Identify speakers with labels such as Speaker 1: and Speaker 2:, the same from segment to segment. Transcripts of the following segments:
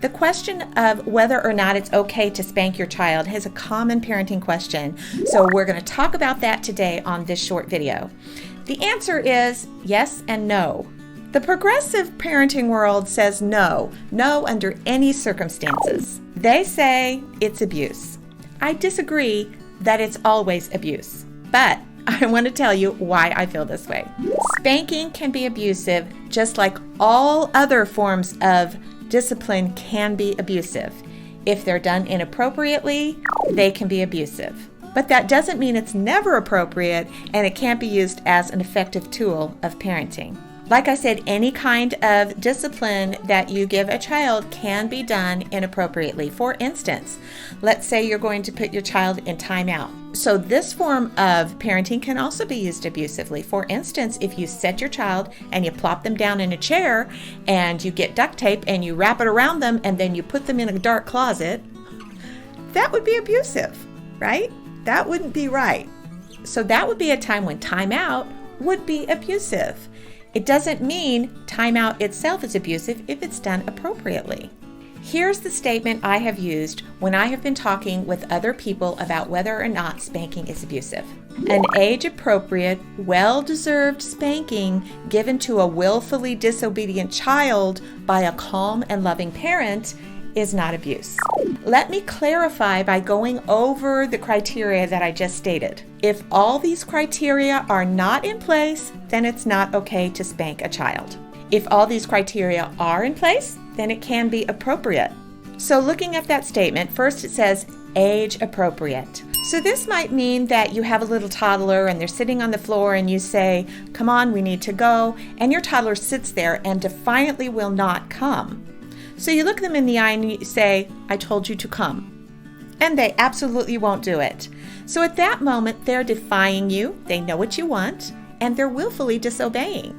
Speaker 1: The question of whether or not it's okay to spank your child is a common parenting question, so we're going to talk about that today on this short video. The answer is yes and no. The progressive parenting world says no under any circumstances. They say it's abuse. I disagree that it's always abuse, but I want to tell you why I feel this way. Spanking can be abusive just like all other forms of discipline can be abusive. If they're done inappropriately, they can be abusive. But that doesn't mean it's never appropriate and it can't be used as an effective tool of parenting. Like I said, any kind of discipline that you give a child can be done inappropriately. For instance, let's say you're going to put your child in timeout. So this form of parenting can also be used abusively. For instance, if you set your child and you plop them down in a chair and you get duct tape and you wrap it around them and then you put them in a dark closet, that would be abusive, right? That wouldn't be right. So that would be a time when timeout would be abusive. It doesn't mean timeout itself is abusive if it's done appropriately. Here's the statement I have used when I have been talking with other people about whether or not spanking is abusive. An age-appropriate, well-deserved spanking given to a willfully disobedient child by a calm and loving parent is not abuse. Let me clarify by going over the criteria that I just stated. If all these criteria are not in place, then it's not okay to spank a child. If all these criteria are in place, then it can be appropriate. So looking at that statement, first it says age appropriate. So this might mean that you have a little toddler and they're sitting on the floor and you say, "Come on, we need to go," and your toddler sits there and defiantly will not come. So you look them in the eye and you say, "I told you to come." And they absolutely won't do it. So at that moment, they're defying you, they know what you want, and they're willfully disobeying.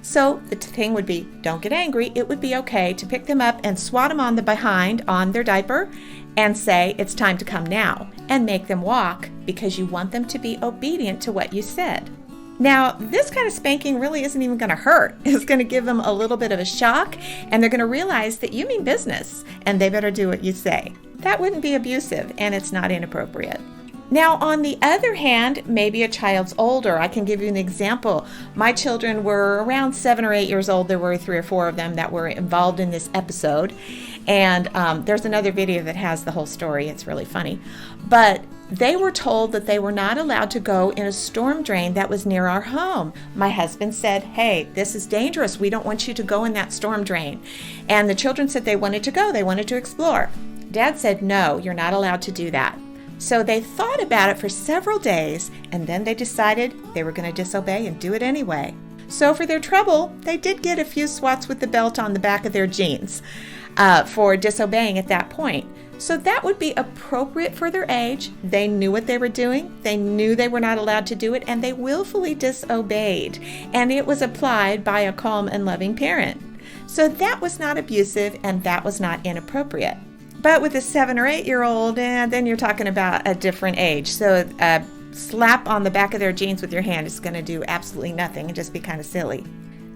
Speaker 1: So the thing would be, don't get angry. It would be okay to pick them up and swat them on the behind on their diaper and say, "It's time to come now," and make them walk because you want them to be obedient to what you said. Now, this kind of spanking really isn't even going to hurt. It's going to give them a little bit of a shock, and they're going to realize that you mean business, and they better do what you say. That wouldn't be abusive, and it's not inappropriate. Now, on the other hand, maybe a child's older. I can give you an example. My children were around 7 or 8 years old. There were 3 or 4 of them that were involved in this episode, and there's another video that has the whole story. It's really funny. But they were told that they were not allowed to go in a storm drain that was near our home. My husband said, "Hey, this is dangerous. We don't want you to go in that storm drain." And the children said they wanted to go. They wanted to explore. Dad said, "No, you're not allowed to do that." So they thought about it for several days, and then they decided they were going to disobey and do it anyway. So for their trouble, they did get a few swats with the belt on the back of their jeans for disobeying at that point. So that would be appropriate for their age. They knew what they were doing. They knew they were not allowed to do it, and they willfully disobeyed. And it was applied by a calm and loving parent. So that was not abusive, and that was not inappropriate. But with a 7 or 8-year-old, then you're talking about a different age. So a slap on the back of their jeans with your hand is going to do absolutely nothing and just be kind of silly.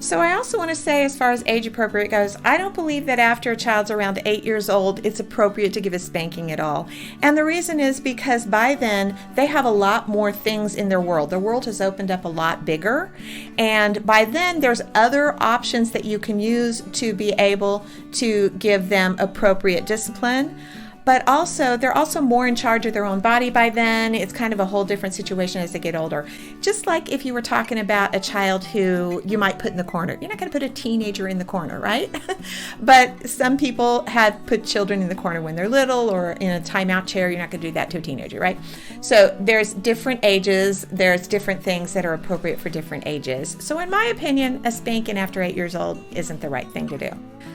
Speaker 1: So I also want to say, as far as age appropriate goes, I don't believe that after a child's around 8 years old, it's appropriate to give a spanking at all. And the reason is because by then, they have a lot more things in their world. Their world has opened up a lot bigger. And by then, there's other options that you can use to be able to give them appropriate discipline. But also, they're also more in charge of their own body by then. It's kind of a whole different situation as they get older. Just like if you were talking about a child who you might put in the corner. You're not going to put a teenager in the corner, right? But some people have put children in the corner when they're little or in a timeout chair. You're not going to do that to a teenager, right? So there's different ages. There's different things that are appropriate for different ages. So in my opinion, a spanking after 8 years old isn't the right thing to do.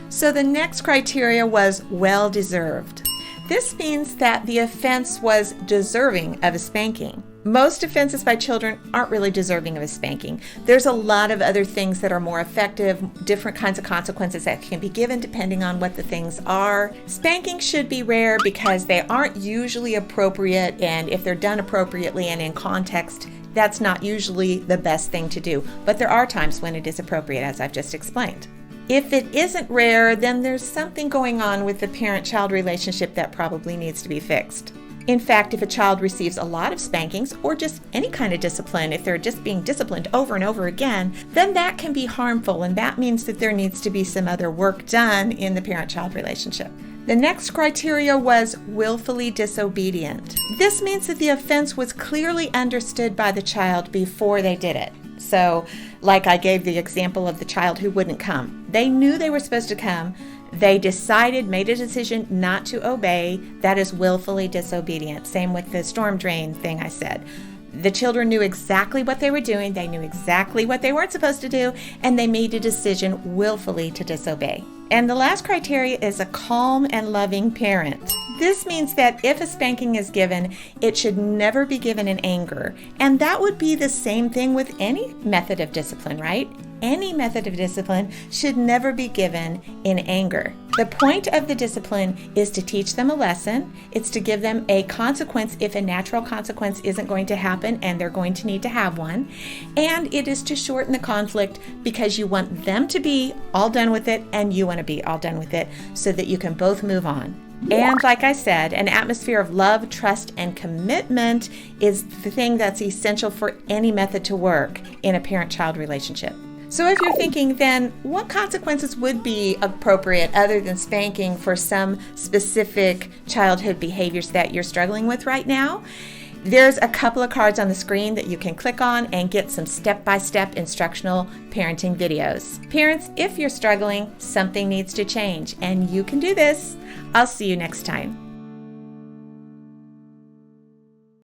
Speaker 1: So the next criteria was well-deserved. This means that the offense was deserving of a spanking. Most offenses by children aren't really deserving of a spanking. There's a lot of other things that are more effective, different kinds of consequences that can be given depending on what the things are. Spanking should be rare because they aren't usually appropriate, and if they're done appropriately and in context, that's not usually the best thing to do. But there are times when it is appropriate, as I've just explained. If it isn't rare, then there's something going on with the parent-child relationship that probably needs to be fixed. In fact, if a child receives a lot of spankings or just any kind of discipline, if they're just being disciplined over and over again, then that can be harmful, and that means that there needs to be some other work done in the parent-child relationship. The next criteria was willfully disobedient. This means that the offense was clearly understood by the child before they did it. So, like I gave the example of the child who wouldn't come. They knew they were supposed to come. They made a decision not to obey. That is willfully disobedient. Same with the storm drain thing I said. The children knew exactly what they were doing. They knew exactly what they weren't supposed to do, and they made a decision willfully to disobey. And the last criteria is a calm and loving parent. This means that if a spanking is given, it should never be given in anger. And that would be the same thing with any method of discipline, right? Any method of discipline should never be given in anger. The point of the discipline is to teach them a lesson. It's to give them a consequence if a natural consequence isn't going to happen and they're going to need to have one. And it is to shorten the conflict because you want them to be all done with it and you want to be all done with it so that you can both move on. And like I said, an atmosphere of love, trust, and commitment is the thing that's essential for any method to work in a parent-child relationship. So if you're thinking, then what consequences would be appropriate other than spanking for some specific childhood behaviors that you're struggling with right now? There's a couple of cards on the screen that you can click on and get some step-by-step instructional parenting videos. Parents, if you're struggling, something needs to change, and you can do this. I'll see you next time.